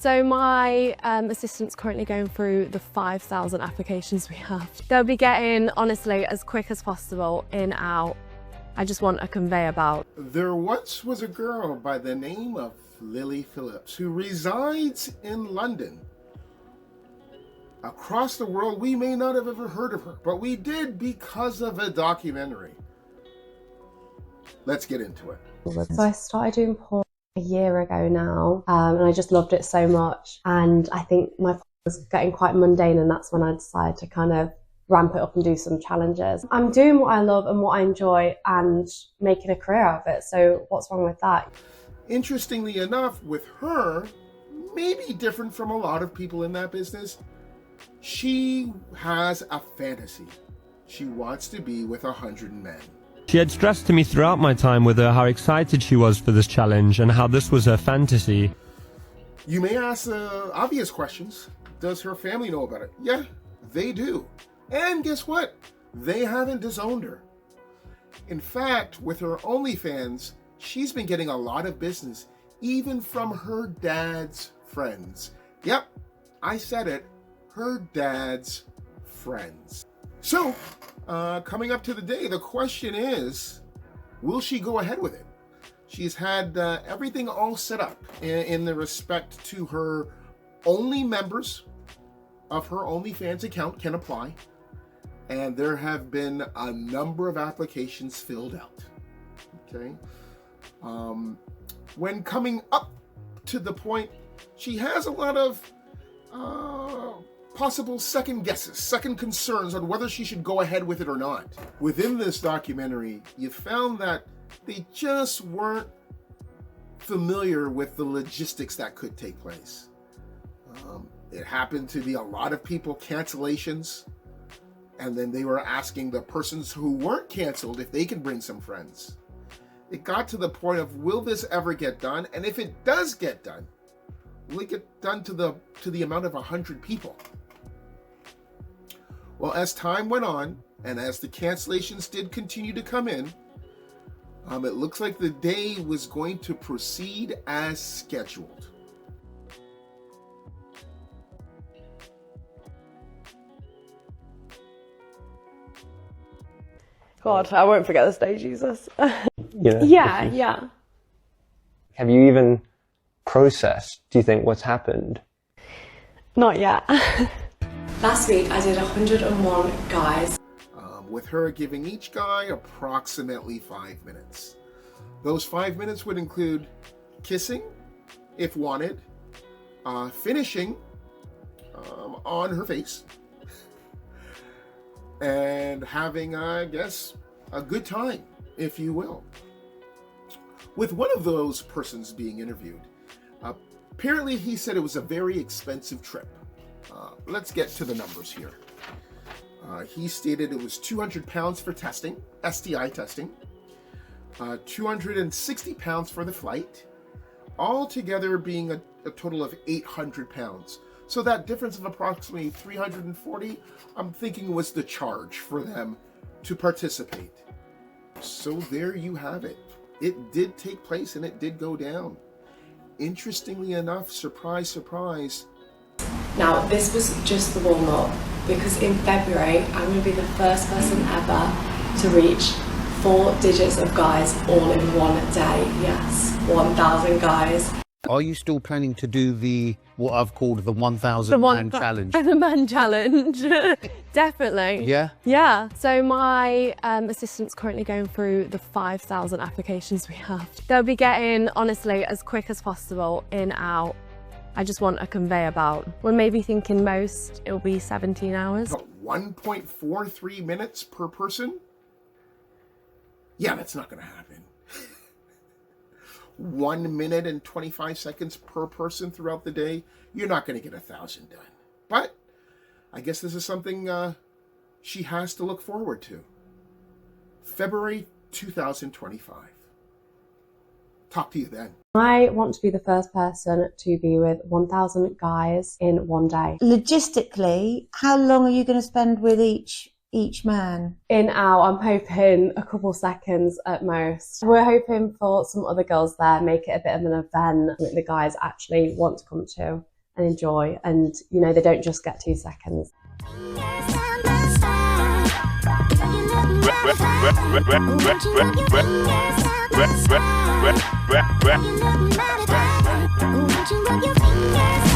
So my assistant's currently going through the 5,000 applications we have. They'll be getting, honestly, as quick as possible, in, out. I just want a conveyor belt. There once was a girl by the name of Phillips who resides in London. Across the world, we may not have ever heard of her, but we did because of a documentary. Let's get into it. So I started doing porn a year ago now, and I just loved it so much. And I think my porn was getting quite mundane, and that's when I decided to kind of ramp it up and do some challenges. I'm doing what I love and what I enjoy and making a career out of it, so what's wrong with that? Interestingly enough, with her, maybe different from a lot of people in that business, she has a fantasy. She wants to be with 100 men. She had stressed to me throughout my time with her how excited she was for this challenge and how this was her fantasy. You may ask obvious questions. Does her family know about it? Yeah, they do. And guess what? They haven't disowned her. In fact, with her OnlyFans, she's been getting a lot of business, even from her dad's friends. Yep, I said it, her dad's friends. So, coming up to the day, the question is, will she go ahead with it? She's had everything all set up in the respect to her only members of her OnlyFans account can apply. And there have been a number of applications filled out, okay? When coming up to the point, she has a lot of possible second guesses, second concerns on whether she should go ahead with it or not. Within this documentary, you found that they just weren't familiar with the logistics that could take place. It happened to be a lot of people cancellations, and then they were asking the persons who weren't canceled if they can bring some friends. It got to the point of, will this ever get done? And if it does get done, will it get done to the amount of 100 people? Well, as time went on, and as the cancellations did continue to come in, it looks like the day was going to proceed as scheduled. God, I won't forget this day, Jesus. Yeah. Have you even processed, do you think, what's happened? Not yet. Last week I did 101 guys. With her giving each guy approximately 5 minutes. Those 5 minutes would include kissing, if wanted, finishing on her face, and having, I guess, a good time, if you will. With one of those persons being interviewed, apparently he said it was a very expensive trip. Let's get to the numbers here. He stated it was 200 pounds for testing, STI testing, 260 pounds for the flight, all together being a total of 800 pounds. So that difference of approximately 340, I'm thinking was the charge for them to participate. So there you have it. It did take place and it did go down. Interestingly enough, surprise, surprise. Now this was just the warm-up, because in February I'm going to be the first person ever to reach 4 digits of guys all in one day. Yes, 1,000 guys. Are you still planning to do what I've called the 1,000 man challenge? The man challenge. Definitely. Yeah? Yeah. So my assistant's currently going through the 5,000 applications we have. They'll be getting, honestly, as quick as possible, in, out. I just want a conveyor belt. We're maybe thinking most it'll be 17 hours. 1.43 minutes per person? Yeah, that's not going to happen. 1 minute and 25 seconds per person throughout the day, you're not going to get 1,000 done. But I guess this is something she has to look forward to. February 2025. Talk to you then. I want to be the first person to be with 1,000 guys in one day. Logistically, how long are you going to spend with each man? In, out, I'm hoping a couple seconds at most. We're hoping for some other girls there, make it a bit of an event that the guys actually want to come to. and enjoy. And, you know, they don't just get 2 seconds. You